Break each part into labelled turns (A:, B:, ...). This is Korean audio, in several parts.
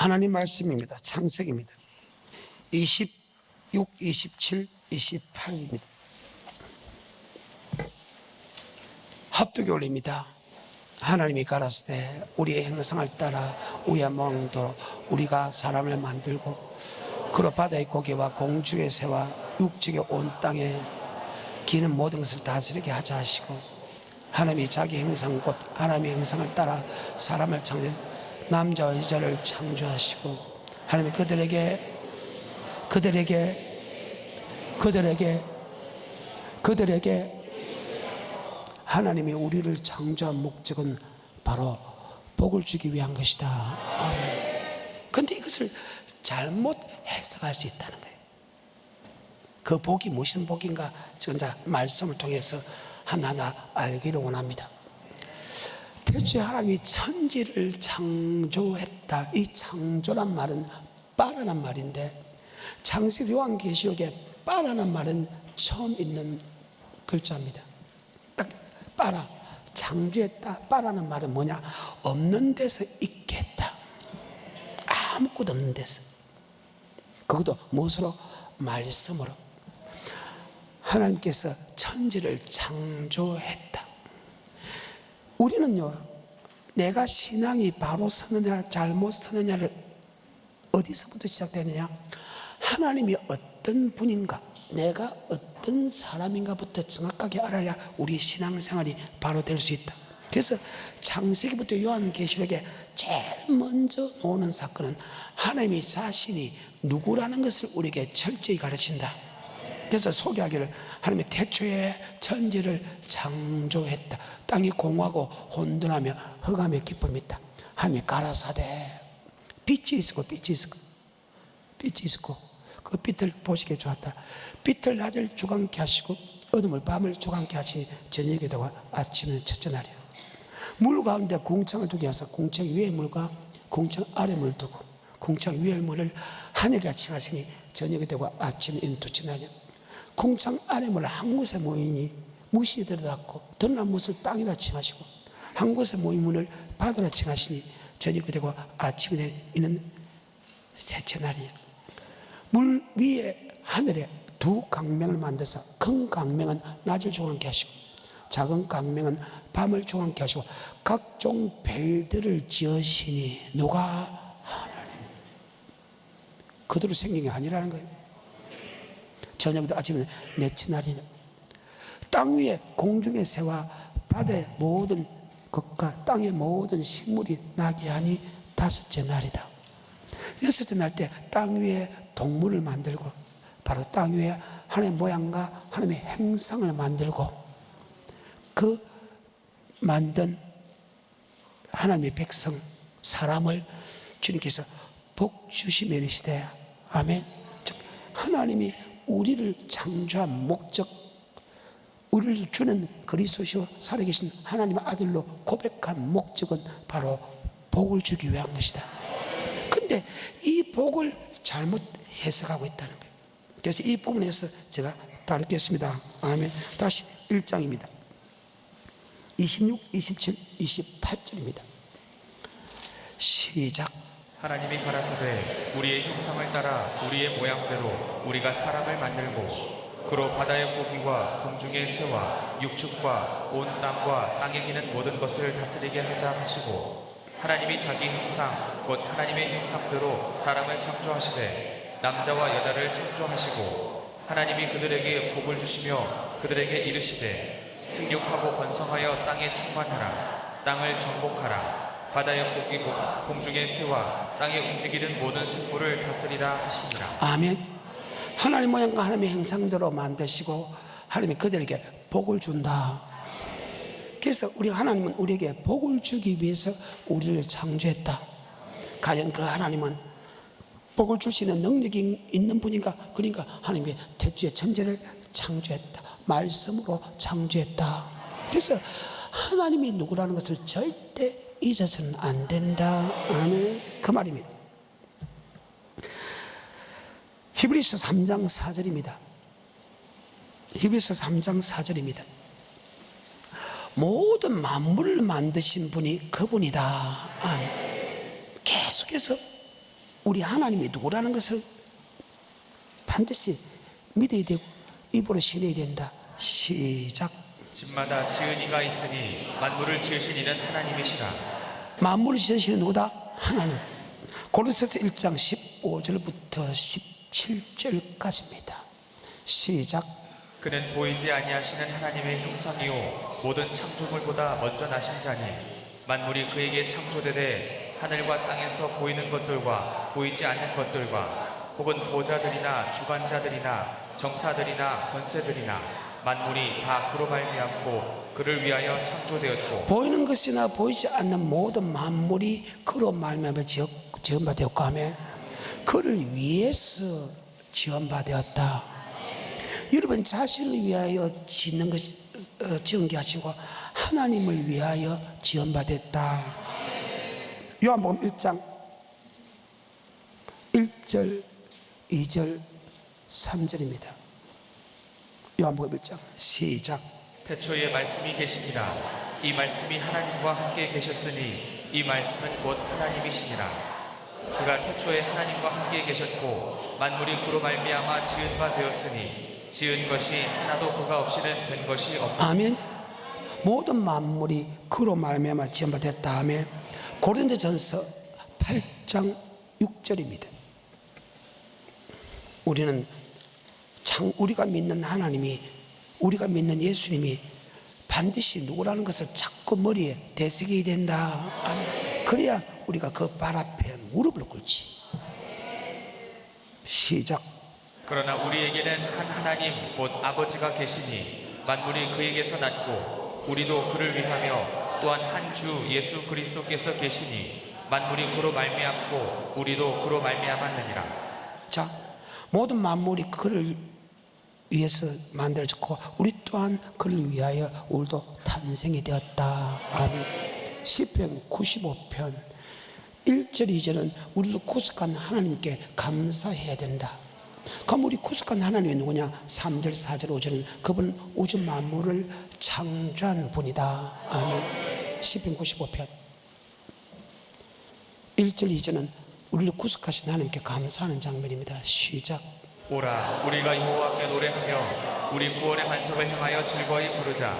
A: 하나님 말씀입니다. 창세기입니다. 26, 27, 28입니다. 합독이 올립니다. 하나님이 가라사대 우리의 형상을 따라 우리의 모양대로 우리가 사람을 만들고 그로 바다의 고기와 공중의 새와 육지의 온 땅에 기는 모든 것을 다스리게 하자 하시고, 하나님이 자기 형상 곧 하나님의 형상을 따라 사람을 창조, 남자와 여자를 창조하시고, 하나님이 그들에게 하나님이 우리를 창조한 목적은 바로 복을 주기 위한 것이다. 아멘. 그런데 이것을 잘못 해석할 수 있다는 거예요. 그 복이 무슨 복인가? 지금 말씀을 통해서 하나하나 알기를 원합니다. 태초에 하나님이 천지를 창조했다. 이 창조란 말은 빠라는 말인데, 창세기 요한계시록에 빠라는 말은 처음 있는 글자입니다. 딱 빠라, 창조했다. 빠라는 말은 뭐냐? 없는 데서 있게 했다. 아무것도 없는 데서. 그것도 무엇으로? 말씀으로. 하나님께서 천지를 창조했다. 우리는요, 내가 신앙이 바로 서느냐 잘못 서느냐를 어디서부터 시작되느냐? 하나님이 어떤 분인가, 내가 어떤 사람인가부터 정확하게 알아야 우리 신앙생활이 바로 될 수 있다. 그래서 창세기부터 요한계시록에 제일 먼저 나오는 사건은 하나님이 자신이 누구라는 것을 우리에게 철저히 가르친다. 그래서 소개하기를 하나님이 태초에 천지를 창조했다. 땅이 공하고 혼돈하며 흑암의 기쁨이 있다. 하나님이 가라사대 빛이 있었고 그 빛을 보시기에 좋았다. 빛을 낮을 주광케 하시고 어둠을 밤을 주광케 하시니 저녁이 되고 아침은 첫째 날이야. 물 가운데 궁창을 두게 하사 궁창 위에 물과 궁창 아래 물 두고 궁창 위에 물을 하늘이라 칭하시니 저녁이 되고 아침은 둘째 날이야. 궁창 아래 물을 한 곳에 모이니 무시 들어갔고 드러난 못을 땅이라 칭하시고 한 곳에 모인 물을 바다라 칭하시니 저녁이 되고 아침이 이는 셋째 날이야. 물 위에 하늘에 두 강명을 만들어서 큰 강명은 낮을 조각케 하시고 작은 강명은 밤을 조각케 하시고 각종 별들을 지으시니 누가? 하나님. 그대로 생긴 게 아니라는 거예요. 저녁도 아침은 넷째 날이냐. 땅 위에 공중의 새와 바다의 모든 것과 땅의 모든 식물이 나게 하니 다섯째 날이다. 여섯째 날 때 땅 위에 동물을 만들고 바로 땅 위에 하나님의 모양과 하나님의 형상을 만들고 그 만든 하나님의 백성 사람을 주님께서 복 주시며 이르시되 아멘. 즉 하나님이 우리를 창조한 목적, 우리를 주는 그리스도시요 살아계신 하나님의 아들로 고백한 목적은 바로 복을 주기 위한 것이다. 근데 이 복을 잘못 해석하고 있다는 거예요. 그래서 이 부분에서 제가 다루겠습니다. 아멘. 다시 1장입니다. 26, 27, 28절입니다. 시작.
B: 하나님이 가라사대 우리의 형상을 따라 우리의 모양대로 우리가 사람을 만들고 그로 바다의 고기와 공중의 새와 육축과 온 땅과 땅에 기는 모든 것을 다스리게 하자 하시고, 하나님이 자기 형상 곧 하나님의 형상대로 사람을 창조하시되 남자와 여자를 창조하시고, 하나님이 그들에게 복을 주시며 그들에게 이르시되 생육하고 번성하여 땅에 충만하라. 땅을 정복하라. 바다의 고기 공중의 새와 땅에 움직이는 모든 생물을 다스리라 하시니라.
A: 아멘. 하나님 모양과 하나님의 형상대로 만드시고 하나님이 그들에게 복을 준다. 그래서 우리 하나님은 우리에게 복을 주기 위해서 우리를 창조했다. 과연 그 하나님은 복을 줄 수 있는 능력이 있는 분인가? 그러니까 하나님이 태초에 천지를 창조했다. 말씀으로 창조했다. 그래서 하나님이 누구라는 것을 절대 잊어서는 안 된다. 아멘. 그 말입니다. 히브리서 3장 4절입니다. 히브리서 3장 4절입니다. 모든 만물을 만드신 분이 그분이다. 아멘. 계속해서 우리 하나님이 누구라는 것을 반드시 믿어야 되고 입으로 신어야 된다. 시작.
B: 집마다 지은 이가 있으니 만물을 지으신 이는 하나님이시라.
A: 만물을 지으시는 누구다? 하나님. 고린도서 1장 15절부터 17절까지입니다. 시작.
B: 그는 보이지 아니하시는 하나님의 형상이요 모든 창조물보다 먼저 나신 자니 만물이 그에게 창조되되 하늘과 땅에서 보이는 것들과 보이지 않는 것들과 혹은 보좌들이나 주관자들이나 정사들이나 권세들이나 만물이 다 그로 말미암고 그를 위하여 창조되었고
A: 보이는 것이나 보이지 않는 모든 만물이 그로 말미암아 지음받았고 하며 그를 위해서 지음받았다. 여러분 자신을 위하여 지은 게 하시고 하나님을 위하여 지음받았다. 요한복음 1장 1절 2절 3절입니다. 요한복음 1장 시작.
B: 태초에 말씀이 계시니라. 이 말씀이 하나님과 함께 계셨으니 이 말씀은 곧 하나님이시니라. 그가 태초에 하나님과 함께 계셨고 만물이 그로 말미암아 지은 바 되었으니 지은 것이 하나도 그가 없이는 된 것이 없다.
A: 아멘. 모든 만물이 그로 말미암아 지음받았다 하며 고린도전서 8장 6절입니다. 우리가 믿는 하나님이, 우리가 믿는 예수님이 반드시 누구라는 것을 자꾸 머리에 되새겨야 된다. 아멘. 그래야 우리가 그 발 앞에 무릎을 꿇지. 시작.
B: 그러나 우리에게는 한 하나님 곧 아버지가 계시니 만물이 그에게서 났고 우리도 그를 위하며 또한 한 주 예수 그리스도께서 계시니 만물이 그로 말미암고 우리도 그로 말미암았느니라.
A: 자, 모든 만물이 그를 위해서 만들어졌고 우리 또한 그를 위하여 우리도 탄생이 되었다. 아멘. 시편 95편 1절 2절은 우리를 구속한 하나님께 감사해야 된다. 그럼 우리 구속한 하나님이 누구냐? 3절 4절 5절은 그분은 우주 만물을 창조한 분이다. 아멘. 시편 95편 1절 2절은 우리를 구속하신 하나님께 감사하는 장면입니다. 시작.
B: 오라 우리가 여호와께 노래하며 우리 구원의 반석을 향하여 즐거이 부르자.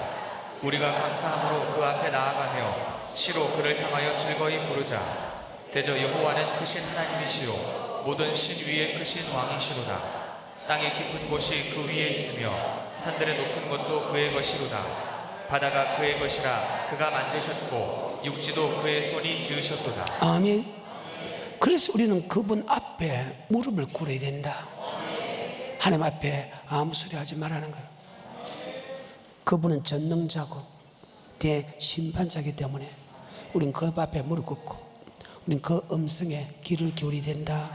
B: 우리가 감사함으로 그 앞에 나아가며 시로 그를 향하여 즐거이 부르자. 대저 여호와는 크신 하나님이시요 모든 신 위에 크신 왕이시로다. 땅의 깊은 곳이 그 위에 있으며 산들의 높은 것도 그의 것이로다. 바다가 그의 것이라 그가 만드셨고 육지도 그의 손이 지으셨도다.
A: 아멘. 그래서 우리는 그분 앞에 무릎을 꿇어야 된다. 하나님 앞에 아무 소리 하지 말라는 거예요. 그분은 전능자고 대심판자이기 때문에 우린 그 앞에 무릎 꿇고 우린 그 음성에 귀를 기울여야 된다.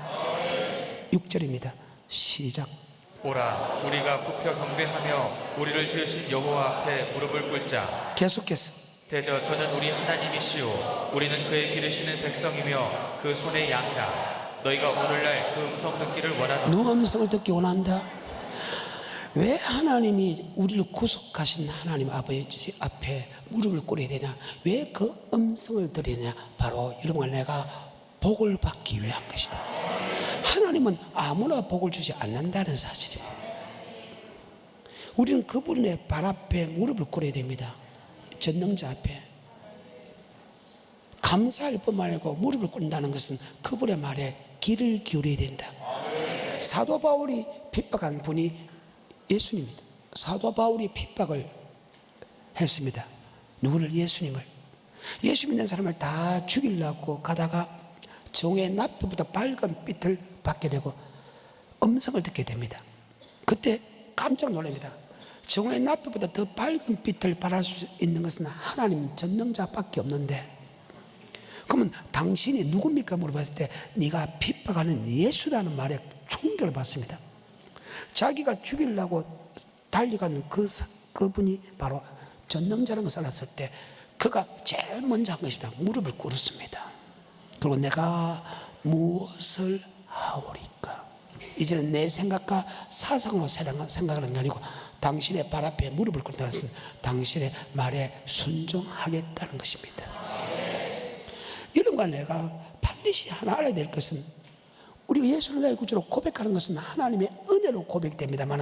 A: 6절입니다. 시작.
B: 오라 우리가 굽혀 경배하며 우리를 지으신 여호와 앞에 무릎을 꿇자.
A: 계속해서
B: 대저 저는 우리 하나님이시오 우리는 그의 기르시는 백성이며 그 손의 양이라. 너희가 오늘날 그 음성 듣기를 원하노라.
A: 누구 음성을 듣기 원한다? 왜 하나님이 우리를 구속하신 하나님 아버지 앞에 무릎을 꿇어야 되냐? 왜 그 음성을 들으냐? 바로 여러분 내가 복을 받기 위한 것이다. 하나님은 아무나 복을 주지 않는다는 사실입니다. 우리는 그분의 발 앞에 무릎을 꿇어야 됩니다. 전능자 앞에 감사할 뿐만 아니고 무릎을 꿇는다는 것은 그분의 말에 귀를 기울여야 된다. 사도 바울이 핍박한 분이 예수님입니다. 사도 바울이 핍박을 했습니다. 누구를? 예수님을. 예수 믿는 사람을 다 죽이려고 가다가 정오의 낫빛보다 밝은 빛을 받게 되고 음성을 듣게 됩니다. 그때 깜짝 놀랍니다. 정오의 낫빛보다 더 밝은 빛을 발할 수 있는 것은 하나님 전능자밖에 없는데 그러면 당신이 누굽니까? 물어봤을 때 네가 핍박하는 예수라는 말에 충격을 받습니다. 자기가 죽이려고 달려가는 그분이 바로 전능자라는 것을 알았을 때 그가 제일 먼저 한 것이다. 무릎을 꿇었습니다. 그리고 내가 무엇을 하오리까? 이제는 내 생각과 사상으로 생각하는 게 아니고 당신의 발 앞에 무릎을 꿇는다는 것은 당신의 말에 순종하겠다는 것입니다. 여러분과 내가 반드시 하나 알아야 될 것은 우리가 예수를 나의 구주로 고백하는 것은 하나님의 은혜로 고백됩니다만,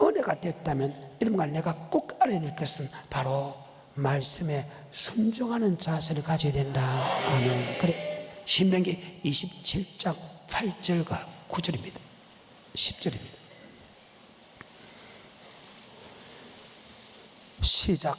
A: 은혜가 됐다면 이런 걸 내가 꼭 알아야 될 것은 바로 말씀에 순종하는 자세를 가져야 된다. 아멘. 그래, 신명기 27장 8절과 9절입니다. 10절입니다. 시작.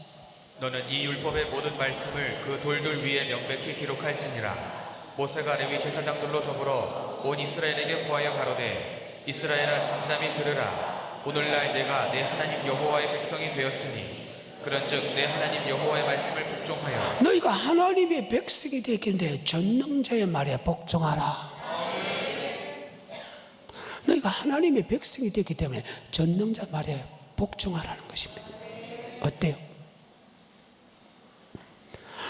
B: 너는 이 율법의 모든 말씀을 그 돌들 위에 명백히 기록할지니라. 모세가 레위 제사장들로 더불어 온 이스라엘에게 구하여 가로되 이스라엘아 잠잠히 들으라. 오늘날 내가 내 하나님 여호와의 백성이 되었으니 그런즉 내 하나님 여호와의 말씀을 복종하여
A: 너희가 하나님의 백성이 되겠는데 전능자의 말에 복종하라. 너희가 하나님의 백성이 되기 때문에 전능자 말에 복종하라는 것입니다. 어때요?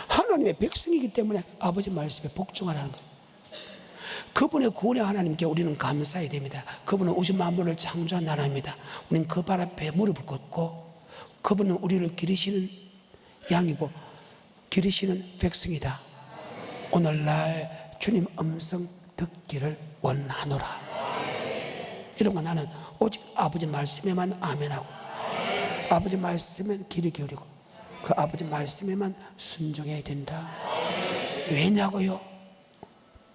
A: 하나님의 백성이기 때문에 아버지 말씀에 복종하라는 거예요. 그분의 구원의 하나님께 우리는 감사해야 됩니다. 그분은 우주 만물을 창조한 하나님입니다. 우리는 그 발 앞에 무릎을 꿇고, 그분은 우리를 기르시는 양이고 기르시는 백성이다. 오늘날 주님 음성 듣기를 원하노라. 이런 거 나는 오직 아버지 말씀에만 아멘하고, 아버지 말씀엔 귀를 기울이고, 그 아버지 말씀에만 순종해야 된다. 왜냐고요?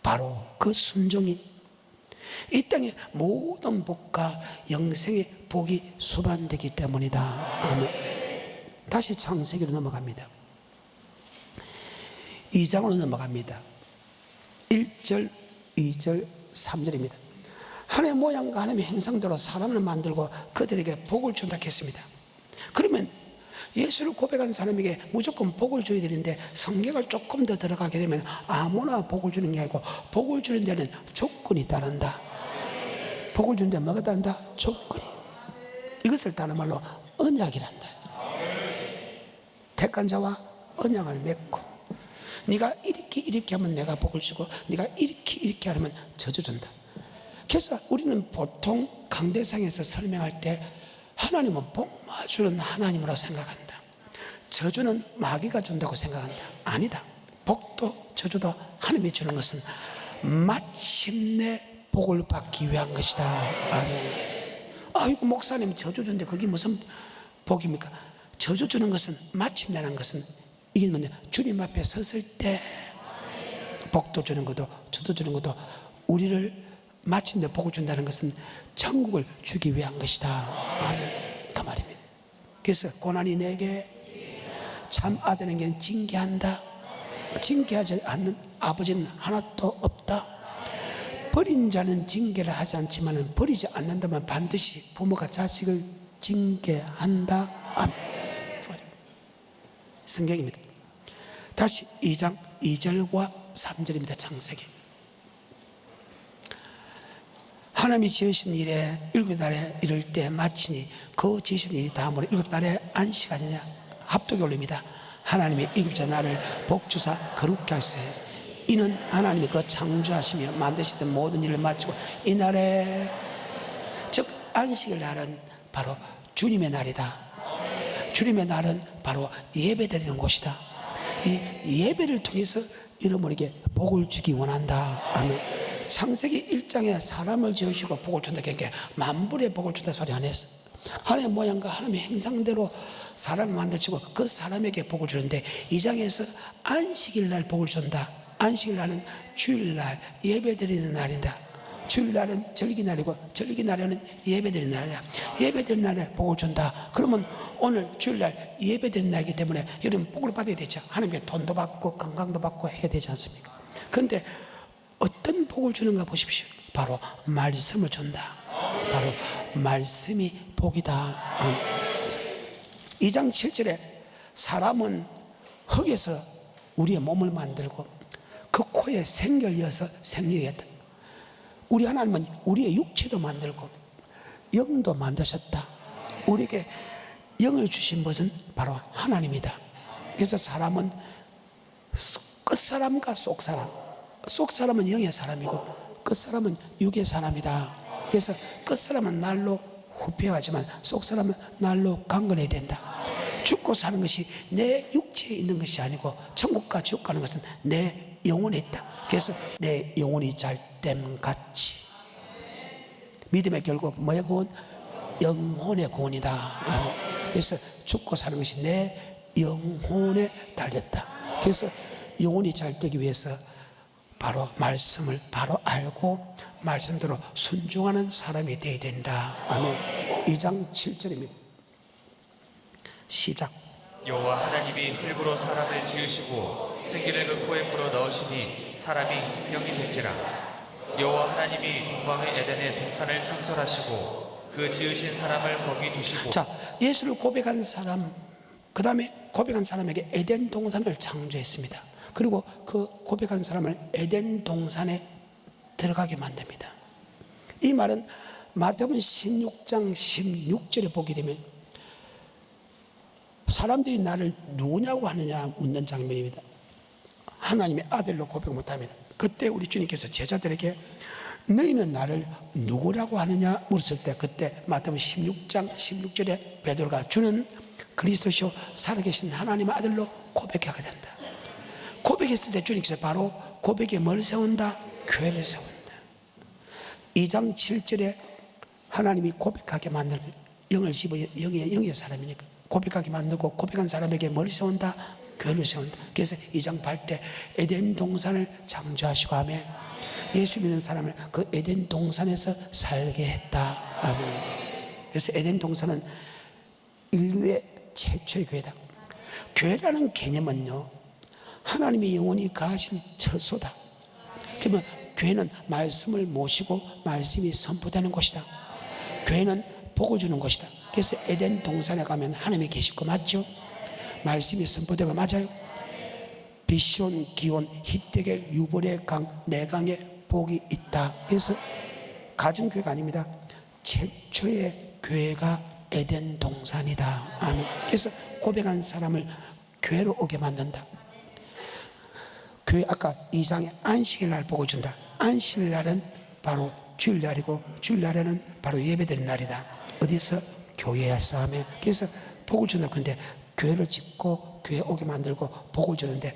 A: 바로 그 순종이 이 땅의 모든 복과 영생의 복이 수반되기 때문이다. 아멘. 다시 창세기로 넘어갑니다. 2장으로 넘어갑니다. 1절, 2절, 3절입니다. 하나님의 모양과 하나님의 형상대로 사람을 만들고 그들에게 복을 준다 했습니다. 그러면 예수를 고백한 사람에게 무조건 복을 줘야 되는데, 성경을 조금 더 들어가게 되면 아무나 복을 주는 게 아니고 복을 주는 데는 조건이 따른다. 복을 주는 데 뭐가 따른다? 조건이. 이것을 다른 말로 언약이란다. 택한 자와 언약을 맺고, 네가 이렇게 하면 내가 복을 주고 네가 이렇게 하면 저주 준다. 그래서 우리는 보통 강대상에서 설명할 때 하나님은 복 주는 하나님으로 생각한다. 저주는 마귀가 준다고 생각한다. 아니다. 복도 저주도 하나님이 주는 것은 마침내 복을 받기 위한 것이다. 아멘. 아이고 목사님 저주 주는데 그게 무슨 복입니까? 저주 주는 것은, 마침내라는 것은 이게 뭐냐, 주님 앞에 섰을 때 복도 주는 것도 저도 주는 것도, 우리를 마침내 복을 준다는 것은 천국을 주기 위한 것이다. 아멘. 그 말입니다. 그래서 고난이 내게 참 아들에게 징계한다. 징계하지 않는 아버지는 하나도 없다. 버린 자는 징계를 하지 않지만 버리지 않는다면 반드시 부모가 자식을 징계한다. 아멘. 성경입니다. 다시 2장 2절과 3절입니다. 창세기. 하나님이 지으신 일에 7달에 이를 때 마치니 그 지으신 일이 다음으로 7달에 안식하느냐 합독이 올립니다. 하나님이 7째 날을 복주사 거룩게 하셨어요. 이는 하나님이 그 창조하시며 만드시던 모든 일을 마치고 이 날에, 즉 안식일 날은 바로 주님의 날이다. 주님의 날은 바로 예배드리는 곳이다. 이 예배를 통해서 이러므로에게 복을 주기 원한다. 아멘. 창세기 1장에 사람을 지으시고 복을 준다 했게 만물의 복을 준다 소리 안 했어. 하나님의 모양과 하나님의 형상대로 사람을 만들시고 그 사람에게 복을 주는데, 2장에서 안식일 날 복을 준다. 안식일 날은 주일날 예배드리는 날이다. 주일날은 절기날이고 절기날에는 예배드리는 날이야. 예배드리는 날에 복을 준다. 그러면 오늘 주일날 예배드리는 날이기 때문에 여러분 복을 받아야 되죠. 하나님께 돈도 받고 건강도 받고 해야 되지 않습니까? 그런데 어떤 복을 주는가 보십시오. 바로 말씀을 준다. 바로 말씀이 복이다. 2장 7절에 사람은 흙에서 우리의 몸을 만들고 그 코에 생결 이어서 생리했다. 우리 하나님은 우리의 육체도 만들고 영도 만드셨다. 우리에게 영을 주신 것은 바로 하나님이다. 그래서 사람은 끝사람과 속사람, 속사람은 영의 사람이고 끝사람은 육의 사람이다. 그래서 끝사람은 날로 후패하지만 속사람은 날로 강건해야 된다. 죽고 사는 것이 내 육체에 있는 것이 아니고 천국과 지옥 가는 것은 내 영혼에 있다. 그래서 내 영혼이 잘 잘됨같이. 믿음의 결국 뭐의 구원? 영혼의 구원이다. 아멘. 그래서 죽고 사는 것이 내 영혼에 달렸다. 그래서 영혼이 잘 되기 위해서 바로 말씀을 바로 알고 말씀대로 순종하는 사람이 되어야 된다. 아멘. 2장 7절입니다. 시작.
B: 여호와 하나님이 흙으로 사람을 지으시고 생기를 그 코에 불어 넣으시니 사람이 생명이 된지라. 여호와 하나님이 동방의 에덴에 동산을 창설하시고 그 지으신 사람을 거기 두시고.
A: 자, 예수를 고백한 사람, 그 다음에 고백한 사람에게 에덴 동산을 창조했습니다. 그리고 그 고백한 사람을 에덴 동산에 들어가게 만듭니다. 이 말은 마태복음 16장 16절에 보게 되면 사람들이 나를 누구냐고 하느냐 묻는 장면입니다. 하나님의 아들로 고백 못합니다. 그때 우리 주님께서 제자들에게 너희는 나를 누구라고 하느냐 물었을 때, 그때 마태복음 16장 16절에 베드로가 주는 그리스도시요 살아계신 하나님의 아들로 고백하게 된다. 고백했을 때 주님께서 바로 고백에 뭘 세운다? 교회를 세운다. 2장 7절에 하나님이 고백하게 만드는, 영을 집어 영의 사람이니까 고백하게 만들고 고백한 사람에게 뭘 세운다? 교회를 세운다. 그래서 2장 8때 에덴 동산을 창조하시고 하며 예수 믿는 사람을 그 에덴 동산에서 살게 했다. 아멘. 그래서 에덴 동산은 인류의 최초의 교회다. 교회라는 개념은요, 하나님의 영혼이 가하신 처소다. 그러면 교회는 말씀을 모시고 말씀이 선포되는 곳이다. 교회는 복을 주는 곳이다. 그래서 에덴 동산에 가면 하나님이 계실 거 맞죠? 말씀이 선포되고 맞아요? 비시온, 기온, 히데겔, 유볼의 강, 내강에 복이 있다. 그래서 가정교회가 아닙니다. 최초의 교회가 에덴 동산이다. 아멘. 그래서 고백한 사람을 교회로 오게 만든다. 교회 아까 2장에 안식일 날 복을 준다. 안식일 날은 바로 주일날이고 주일날에는 바로 예배드리는 날이다. 어디서? 교회에서 하면. 그래서 복을 준다. 근데 교회를 짓고 교회 오게 만들고 복을 주는데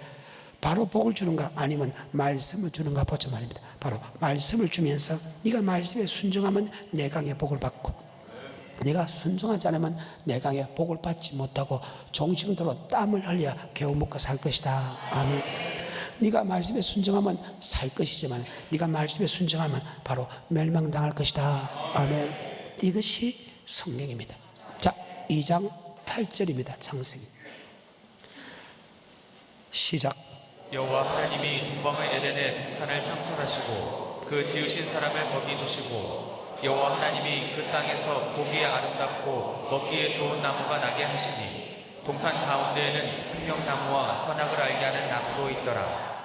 A: 바로 복을 주는가 아니면 말씀을 주는가 보자 말입니다. 바로 말씀을 주면서 네가 말씀에 순종하면 내 강의 복을 받고, 네가 순종하지 않으면 내 강의 복을 받지 못하고 종신대로 땀을 흘려 겨우먹고 살 것이다. 아멘. 네가 말씀에 순종하면 살 것이지만 네가 말씀에 순종하면 바로 멸망당할 것이다. 아멘. 이것이 성경입니다. 자, 2장 8절입니다. 창세기 시작.
B: 여호와 하나님이 동방의 에덴에 동산을 창설하시고 그 지으신 사람을 거기 두시고 여호와 하나님이 그 땅에서 보기에 아름답고 먹기에 좋은 나무가 나게 하시니 동산 가운데에는 생명나무와 선악을 알게 하는 나무도 있더라.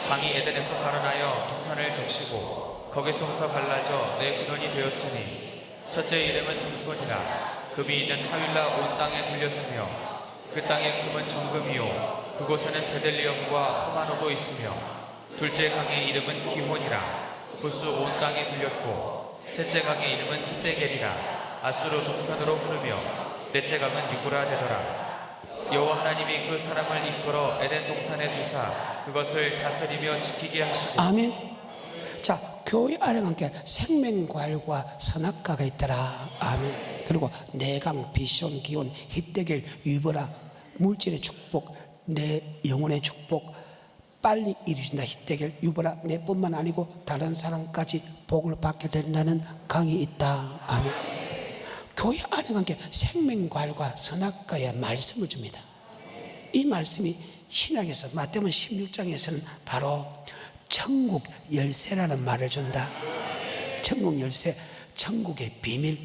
B: 강이 에덴에서 발원하여 동산을 적시고 거기서부터 갈라져 내 근원이 되었으니 첫째 이름은 비손이라. 금이 있는 하윌라 온 땅에 들렸으며 그 땅의 금은 정금이요 그곳에는 베델리엄과 호마노도 있으며 둘째 강의 이름은 기혼이라. 부스 온 땅에 들렸고 셋째 강의 이름은 히데겔이라. 아수르 동편으로 흐르며 넷째 강은 유브라 되더라. 여호와 하나님이 그 사람을 이끌어 에덴 동산에 두사 그것을 다스리며 지키게 하시고.
A: 아멘. 자, 교회 안에 함께 생명과일과 선악과가 있더라. 아멘. 그리고 내강, 비숑, 기온, 히데겔, 유브라. 물질의 축복, 내 영혼의 축복 빨리 이루어진다. 히데겔, 유브라. 내뿐만 아니고 다른 사람까지 복을 받게 된다는 강이 있다. 아멘. 교회 안에 함께 생명과일과 선악과의 말씀을 줍니다. 이 말씀이 신약에서 마태복음 16장에서는 바로 천국 열쇠라는 말을 준다. 천국 열쇠, 천국의 비밀,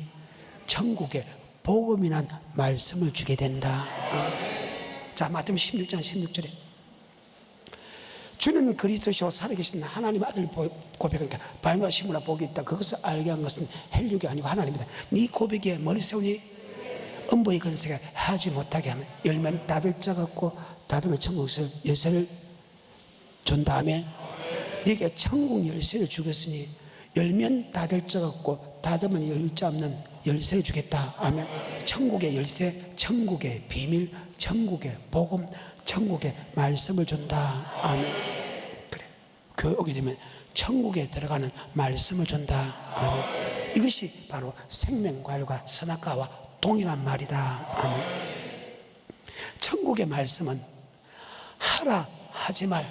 A: 천국의 복음이란 말씀을 주게 된다. 자, 마태복음 16장 16절에 주는 그리스도시요 살아계신 하나님의 아들 고백하니까 바위와 시므라 복이 있다. 그것을 알게 한 것은 헬육이 아니고 하나님이다. 네 고백에 머리 세우니 음부의 권세가 하지 못하게 하면 열면 닫을 자 같고 닫으면 천국 열쇠를 준 다음에 네게 천국 열쇠를 주겠으니 열면 닫을 자 같고 닫으면 열 자 없는 열쇠를 주겠다. 아멘. 천국의 열쇠, 천국의 비밀, 천국의 복음, 천국의 말씀을 준다. 아멘. 그래. 교회 오게 되면 천국에 들어가는 말씀을 준다. 아멘. 이것이 바로 생명과일과 선악과와 동일한 말이다. 아멘. 천국의 말씀은 하라 하지 말.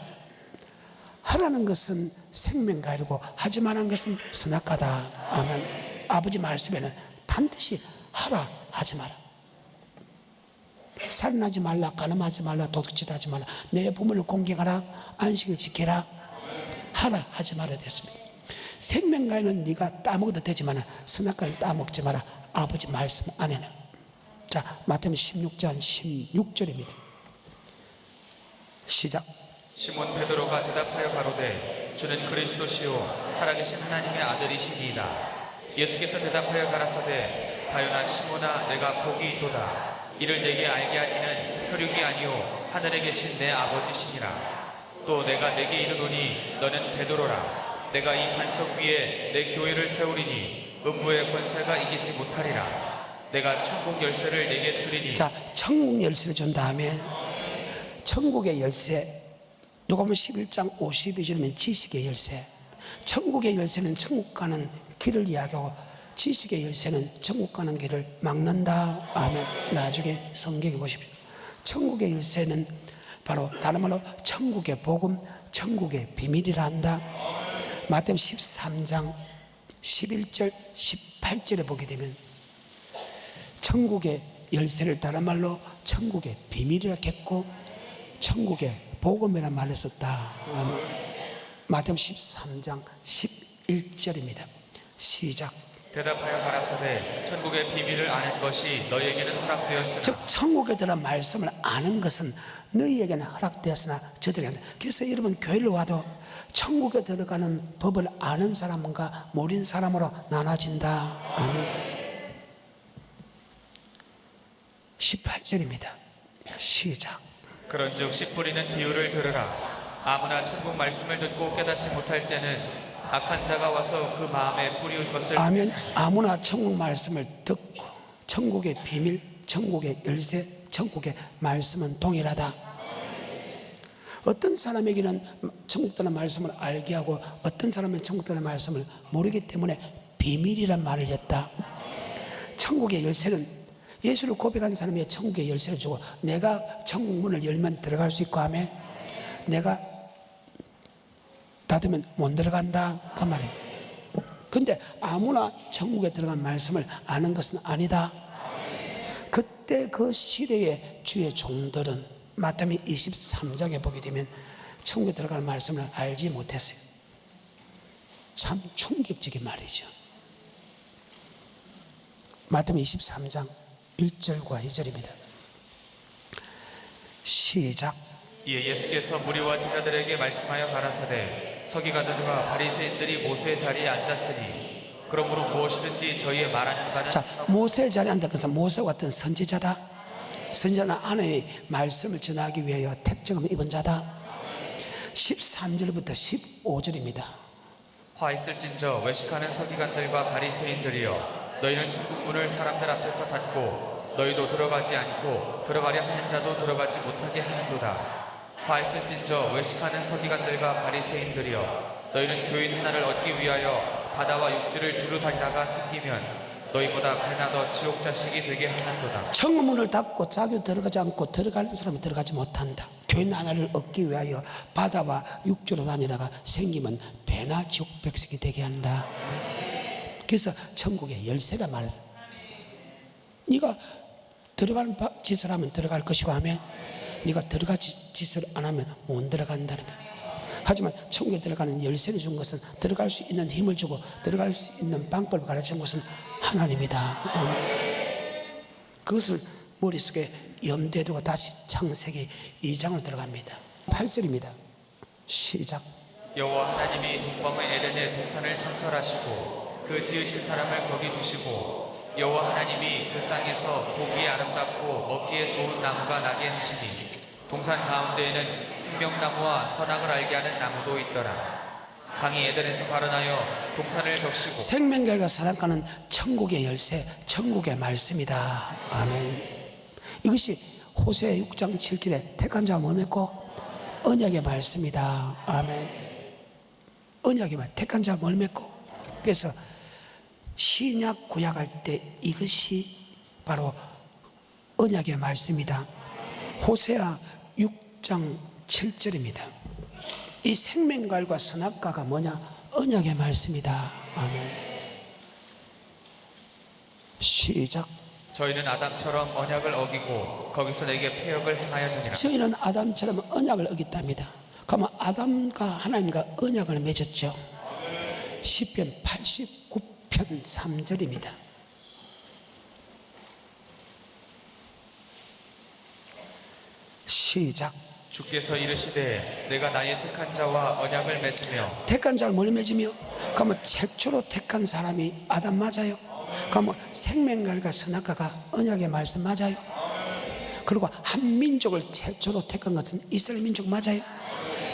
A: 하라는 것은 생명과일이고 하지 말라는 것은 선악과다. 아멘. 아버지 말씀에는 반드시 하라 하지 마라. 살인하지 말라, 간음하지 말라, 도둑질 하지 말라, 내 부모를 공경하라, 안식을 지켜라, 하라 하지 말아야 됐습니다. 생명과일은 네가 따먹어도 되지만 선악과는 따먹지 마라. 아버지 말씀 안에는. 자, 마태복음 16장 16절입니다. 시작.
B: 시몬 베드로가 대답하여 가로되 주는 그리스도시요 살아계신 하나님의 아들이시니이다. 예수께서 대답하여 가라사대 바요나 시몬아 내가 복이 있도다. 이를 내게 알게 하니는 혈육이 아니요 하늘에 계신 내 아버지시니라. 또 내가 내게 이르노니 너는 베드로라. 내가 이 반석 위에 내 교회를 세우리니 음부의 권세가 이기지 못하리라. 내가 천국 열쇠를 내게 주리니.
A: 자, 천국 열쇠를 준 다음에 천국의 열쇠, 누가복음 11장 52절이면 지식의 열쇠. 천국의 열쇠는 천국 가는 길을 이야기하고 지식의 열쇠는 천국 가는 길을 막는다. 아멘. 나중에 성경에 보십시오. 천국의 열쇠는 바로 다른 말로 천국의 복음, 천국의 비밀이라 한다. 마태복음 13장 11절 18절에 보게 되면 천국의 열쇠를 다른 말로 천국의 비밀이라 했고 천국의 복음이라는 말을 썼다. 마태복음 13장 11절입니다. 시작.
B: 대답하여 가라사대 천국의 비밀을 아는 것이 너희에게는 허락되었으나.
A: 즉 천국에 대한 말씀을 아는 것은 너희에게는 허락되었으나 저들에게는. 그래서 여러분 교회를 와도 천국에 들어가는 법을 아는 사람과 모르는 사람으로 나눠진다. 아멘. 18절입니다. 시작.
B: 그런즉 씨 뿌리는 비유를 들으라. 아무나 천국 말씀을 듣고 깨닫지 못할 때는 악한 자가 와서 그 마음에 뿌리운 것을.
A: 아멘. 아무나 천국 말씀을 듣고 천국의 비밀, 천국의 열쇠, 천국의 말씀은 동일하다. 어떤 사람에게는 천국 들의 말씀을 알게 하고 어떤 사람은 천국 들의 말씀을 모르기 때문에 비밀이란 말을 했다. 천국의 열쇠는 예수를 고백한 사람에게 천국의 열쇠를 주고 내가 천국 문을 열면 들어갈 수 있고 하며 내가 닫으면 못 들어간다. 그 말입니다. 근데 아무나 천국에 들어간 말씀을 아는 것은 아니다. 그때 그 시대의 주의 종들은 마태복음 23장에 보게 되면 천국에 들어가는 말씀을 알지 못했어요. 참 충격적인 말이죠. 마태복음 23장 1절과 2절입니다. 시작.
B: 이에 예수께서 무리와 제자들에게 말씀하여 가라사대 서기관들과 바리새인들이 모세의 자리에 앉았으니 그러므로 무엇이든지 저희의 말하는 바는.
A: 자, 모세의 자리에 앉았던 모세와 같은 선지자다. 선지자는 하나님의 말씀을 전하기 위하여 택정을 입은 자다. 13절부터 15절입니다.
B: 화 있을진저 외식하는 서기관들과 바리새인들이여 너희는 천국 문을 사람들 앞에서 닫고 너희도 들어가지 않고 들어가려 하는 자도 들어가지 못하게 하는도다. 화 있을진저 외식하는 서기관들과 바리새인들이여 너희는 교인 하나를 얻기 위하여 바다와 육지를 두루 다니다가 생기면 너희보다 배나 더 지옥 자식이 되게 하는도다.
A: 천국 문을 닫고 자기도 들어가지 않고 들어가는 사람이 들어가지 못한다. 교인 하나를 얻기 위하여 바다와 육지로 다니다가 생기면 배나 지옥 백성이 되게 한다. 그래서 천국의 열쇠라 말했어. 네가 들어가는 짓을 하면 들어갈 것이고 하면 네가 들어가지 짓을 안 하면 못 들어간다는 거야. 하지만 천국에 들어가는 열쇠를 준 것은 들어갈 수 있는 힘을 주고 들어갈 수 있는 방법을 가르친 것은 하나님이다. 그것을 머릿속에 염두에 두고 다시 창세기 2장으로 들어갑니다. 8절입니다. 시작.
B: 여호와 하나님이 동방의 에덴에 동산을 창설하시고 그 지으신 사람을 거기 두시고 여호와 하나님이 그 땅에서 보기에 아름답고 먹기에 좋은 나무가 나게 하시니 동산 가운데에는 생명나무와 선악을 알게 하는 나무도 있더라. 강이 에덴에서 발원하여 동산을 적시고.
A: 생명과일과 선악과는 천국의 열쇠, 천국의 말씀이다. 아멘. 이것이 호세 6장 7절에 택한 자가 뭐였고 언약의 말씀이다. 아멘. 언약의 말, 택한 자 뭘 맺고. 그래서 신약 구약할 때 이것이 바로 언약의 말씀이다. 호세아 6장 7절입니다. 이 생명과일과 선악과가 뭐냐? 언약의 말씀이다. 아멘. 시작.
B: 저희는 아담처럼 언약을 어기고 거기서 내게 패역을 행하였느니라.
A: 저희는 아담처럼 언약을 어겼답니다. 그러면 아담과 하나님과 언약을 맺었죠. 시편 89편 3절입니다. 시작.
B: 주께서 이르시되 내가 나의 택한 자와 언약을 맺으며.
A: 택한 자를 뭘 맺으며? 그러면 최초로 택한 사람이 아담 맞아요. 그러면 생명과일과 선악과가 언약의 말씀 맞아요. 그리고 한 민족을 최초로 택한 것은 이스라엘 민족 맞아요.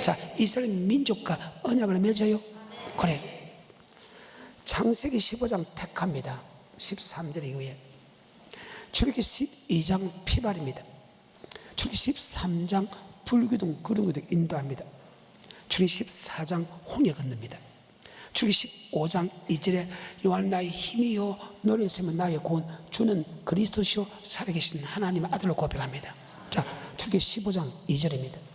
A: 자, 이스라엘 민족과 언약을 맺어요. 그래. 창세기 15장 택합니다. 13절 이후에. 출애굽기 12장 피발입니다. 출애굽기 13장 불기둥 구름기둥 인도합니다. 출애굽기 14장 홍해 건넙니다. 출애굽기 15장 2절에 요한 나의 힘이요 너를 있으면 나의 구원 주는 그리스도시요 살아계신 하나님의 아들로 고백합니다. 자, 출애굽기 15장 2절입니다.